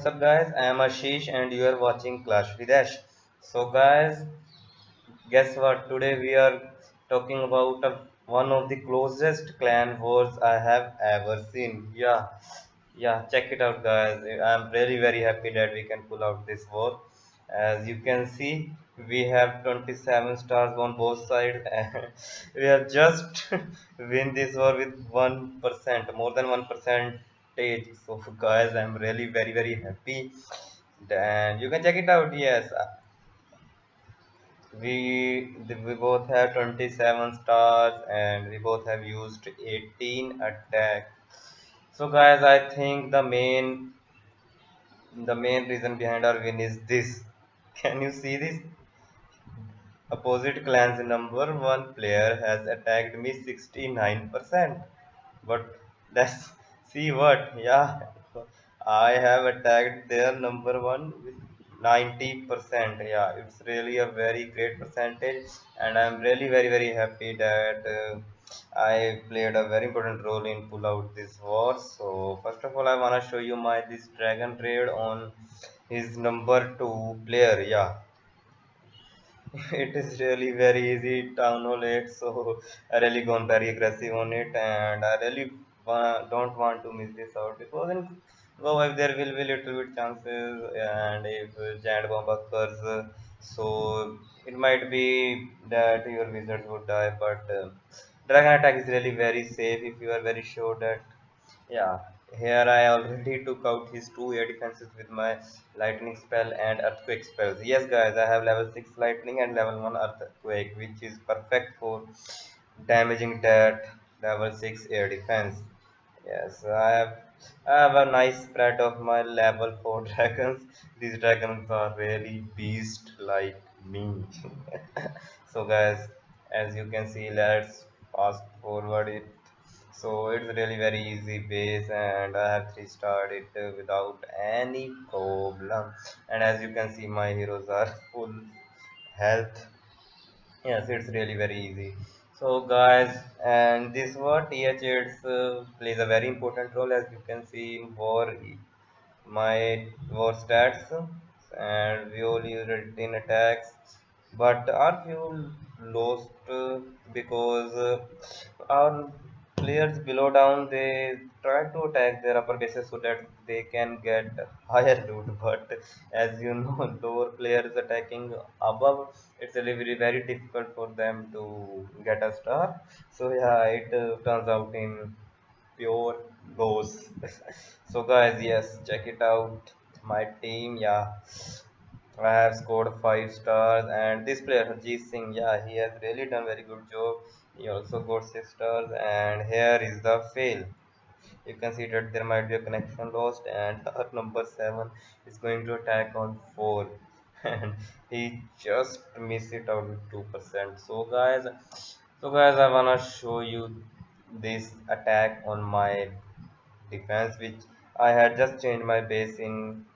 what's up, guys? I am Ashish, and you are watching Clash with Ash. So, guys, guess what? Today we are talking about one of the closest clan wars I have ever seen. Yeah, check it out, guys. I'm really very happy that we can pull out this war. As you can see, we have 27 stars on both sides, and we have just win this war with 1%, more than 1% stage. So guys, I'm really very happy. And you can check it out. Yes, we both have 27 stars and we both have used 18 attack. So guys, I think the main reason behind our win is this. Can you see this? Opposite clan's number one player has attacked me 69%. But let's see what. Yeah, I have attacked their number one with 90%. Yeah, it's really a very great percentage, and I'm really very happy that I played a very important role in pull out this war. So first of all, I wanna show you my this dragon trade on his number two player. Yeah, it is really very easy town hall 8, so I really gone very aggressive on it, and I really don't want to miss this out because in go if there will be little bit chances, and if giant bomb occurs, so it might be that your wizards would die, but dragon attack is really very safe if you are very sure that. Yeah, here I already took out his two air defenses with my lightning spell and earthquake spells. Yes, guys, I have level 6 lightning and level 1 earthquake, which is perfect for damaging that level 6 air defense. Yes, I have a nice spread of my level 4 dragons. These dragons are really beast like me. So guys, as you can see, let's fast forward it. So it's really very easy base, and I have 3 starred it without any problem. And as you can see, my heroes are full health. Yes, it's really very easy. So guys, and this what TH8 plays a very important role, as you can see in war, my war stats, and we all used it in attacks, but our fuel lost because our players below down, they try to attack their upper bases so that they can get higher loot, but as you know, lower players attacking above, it's really very difficult for them to get a star. So yeah, it turns out in pure loss. So guys, yes, check it out. My team, yeah, I have scored 5 stars, and this player Harjeet Singh, yeah, he has really done very good job. He also got 6 stars, and here is the fail. You can see that there might be a connection lost, and our number 7 is going to attack on 4, and he just missed it out with 2%. So guys, I wanna show you this attack on my defense, which I had just changed my base in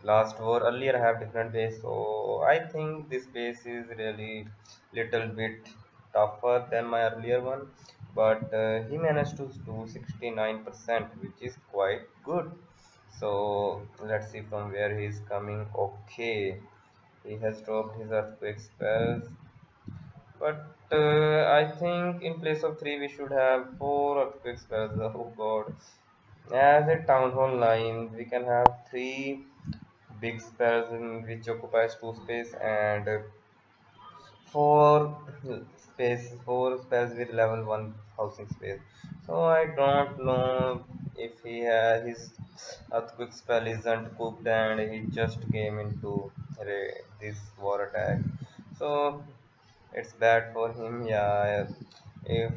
last war. Earlier I have different base, so I think this base is really little bit tougher than my earlier one, but he managed to do 69%, which is quite good. So let's see from where he is coming. Okay, he has dropped his earthquake spells, but I think in place of 3 we should have 4 earthquake spells. Oh god. As a town hall 9, we can have 3 big spells in which occupies 2 space, and 4 spells with level 1 housing space. So I don't know if his earthquake spell isn't cooked and he just came into this war attack. So it's bad for him. Yeah, if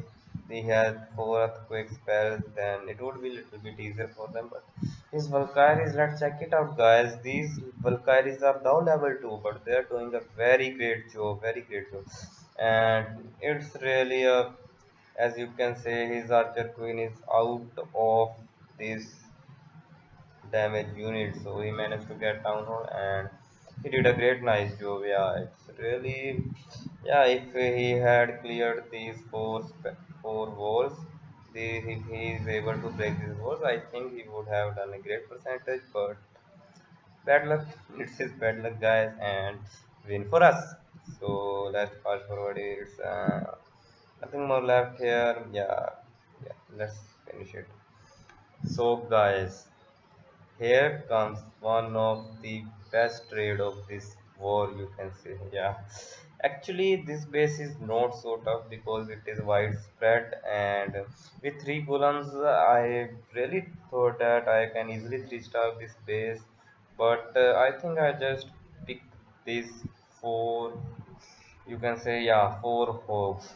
he had 4 earthquake spells, then it would be a little bit easier for them. But his Valkyries, let's check it out, guys. These Valkyries are now level 2, but they are doing a very great job. And it's really a, as you can say, his Archer Queen is out of this damage unit, so he managed to get down hole, and he did a great nice job. Yeah, it's really, yeah, if he had cleared these 4 walls, if he is able to break these walls, I think he would have done a great percentage. But bad luck. It's his bad luck, guys, and win for us. So let's fast forward. It's nothing more left here. Yeah, yeah. Let's finish it. So, guys, here comes one of the best trade of this war, you can say. Yeah, actually, this base is not so tough because it is widespread, and with three columns, I really thought that I can easily three-star this base, but I think I just pick these four. You can say, yeah, four hawks.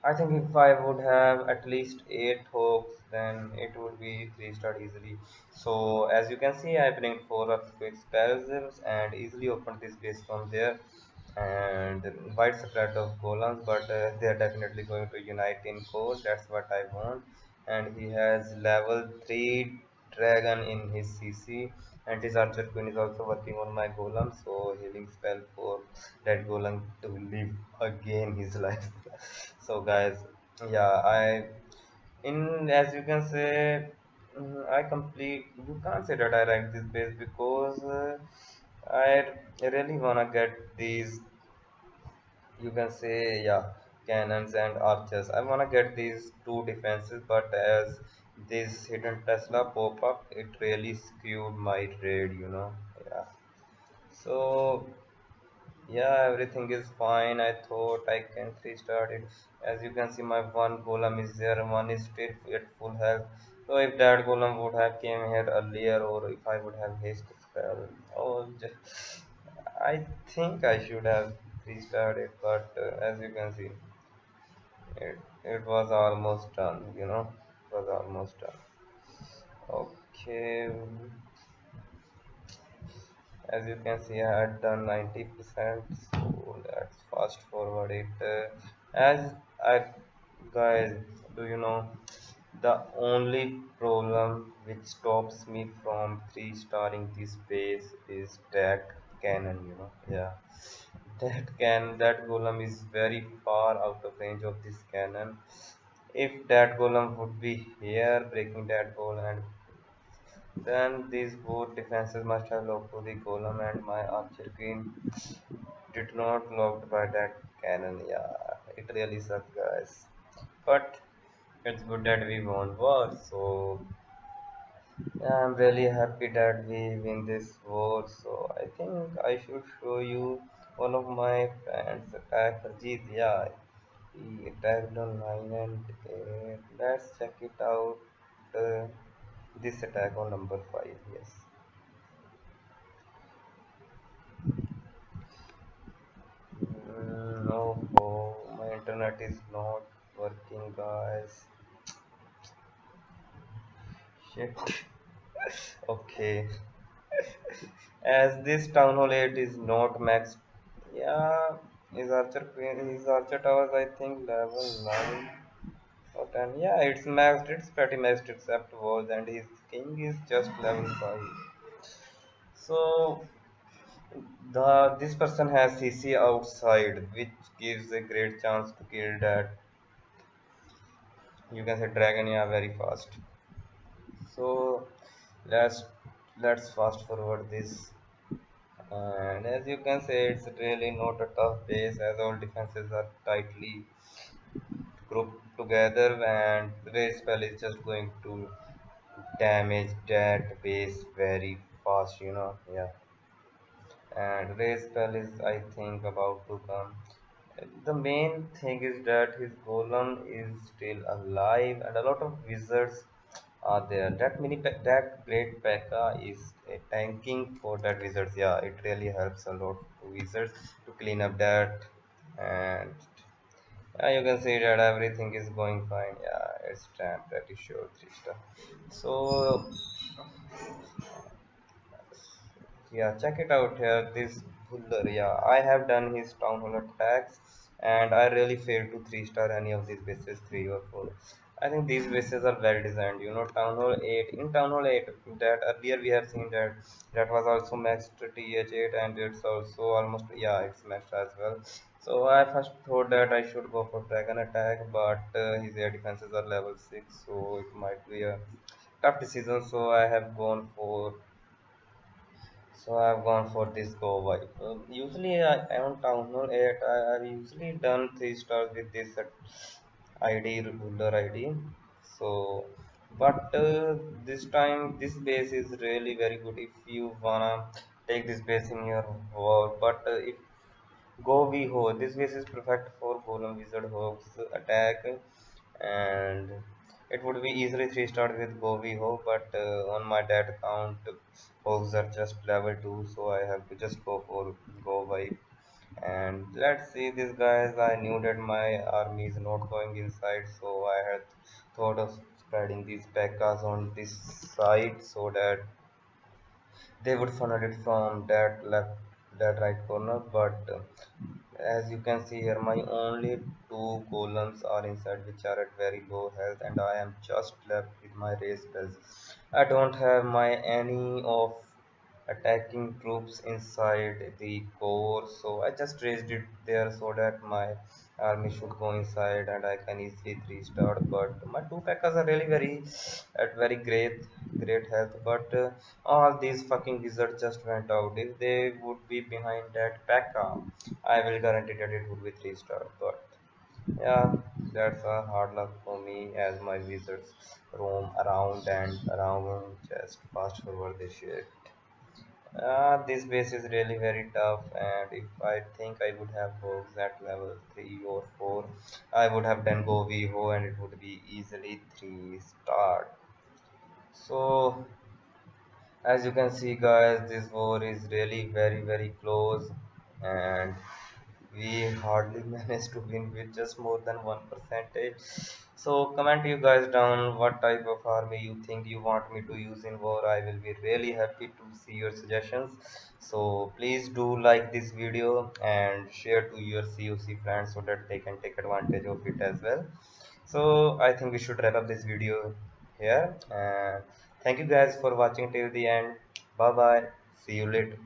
I think if I would have at least 8 hooks, then it would be 3 star easily. So as you can see, I bring 4 of quick spells and easily open this base from there. And wide spread of golems, but they are definitely going to unite in core. That's what I want. And he has level 3 dragon in his CC, and his archer queen is also working on my golem. So healing spell for that golem to live again his life. So guys, yeah, I in as you can say, I complete. You can't say that I rank this base because I really wanna get these. You can say, yeah, cannons and archers. I wanna get these two defenses, but as this hidden Tesla pop up, it really skewed my trade. Yeah. So yeah, everything is fine. I thought I can three-star it. As you can see, my one golem is there, and one is still at full health. So if that golem would have came here earlier, or if I would have haste spell, oh, I think I should have three-starred it. But as you can see, it was almost done. It was almost done. Okay, as you can see, I had done 90%. So let's fast forward it. As I guys, do you know the only problem which stops me from three-starring this base is that cannon. Yeah, that golem is very far out of range of this cannon. If that golem would be here breaking that wall, and then these both defenses must have locked to the golem, and my archer queen did not locked by that cannon. Yeah, it really sucks, guys. But it's good that we won war. So yeah, I'm really happy that we win this war. So I think I should show you one of my friends attack Harjeet. Yeah, he attacked on 9 and 8. Let's check it out. Uh, this attack on number 5. Yes. No, my internet is not working, guys. Shit. Okay. As this Town Hall 8 is not maxed, yeah, his Archer Towers, I think, level 9 or 10. Yeah, it's maxed, it's pretty maxed except walls, and his King is just level 5. So, this person has CC outside, which gives a great chance to kill that, you can say, dragon, yeah, very fast. So let's let's fast forward this, and as you can say, it's really not a tough base as all defenses are tightly grouped together, and race spell is just going to damage that base very fast. Yeah, and race spell is, I think, about to come. The main thing is that his golem is still alive, and a lot of wizards are there. That great P.E.K.K.A is tanking for that wizards. Yeah, it really helps a lot to wizards to clean up that, and yeah, you can see that everything is going fine. Yeah, it's time pretty sure 3 star. So yeah, check it out here. This Buller, yeah, I have done his town hall attacks, and I really failed to three-star any of these bases, 3 or 4. I think these bases are well designed. Town Hall 8. In Town Hall 8, that earlier we have seen that was also maxed TH8, and it's also almost, yeah, it's maxed as well. So I first thought that I should go for Dragon Attack, but his air defenses are level 6, so it might be a tough decision. So I have gone for So I've gone for this go vibe. Usually I on Town Hall 8 I've usually done 3 stars with this ID ruler ID. So but this time this base is really very good if you wanna take this base in your war. But if Go Viho, this base is perfect for Golem Wizard Hawk's attack, and it would be easily 3 star with Go Viho, but on my dad account Hawks are just level 2, so I have to just go for Go Vibe. And let's see this guys, I knew that my army is not going inside, so I had thought of spreading these P.E.K.K.A.s on this side so that they would funnel it from that left that right corner, but as you can see here my only two golems are inside which are at very low health, and I am just left with my race spells. I don't have my any of attacking troops inside the core, so I just raised it there so that my army should go inside and I can easily 3 star. But my two P.E.K.K.A.s are really very at very great health, but all these fucking wizards just went out. If they would be behind that P.E.K.K.A, I will guarantee that it would be 3 star. But yeah, that's a hard luck for me as my wizards roam around and around, just fast forward this shit. This base is really very tough, and if I think I would have hogs at level 3 or 4, I would have done Go Vivo and it would be easily 3 star. So, as you can see, guys, this war is really very close, and we hardly managed to win with just more than 1%. So comment you guys down what type of army you think you want me to use in war. I will be really happy to see your suggestions. So please do like this video and share to your COC friends so that they can take advantage of it as well. So I think we should wrap up this video here, and thank you guys for watching till the end. Bye bye, see you later.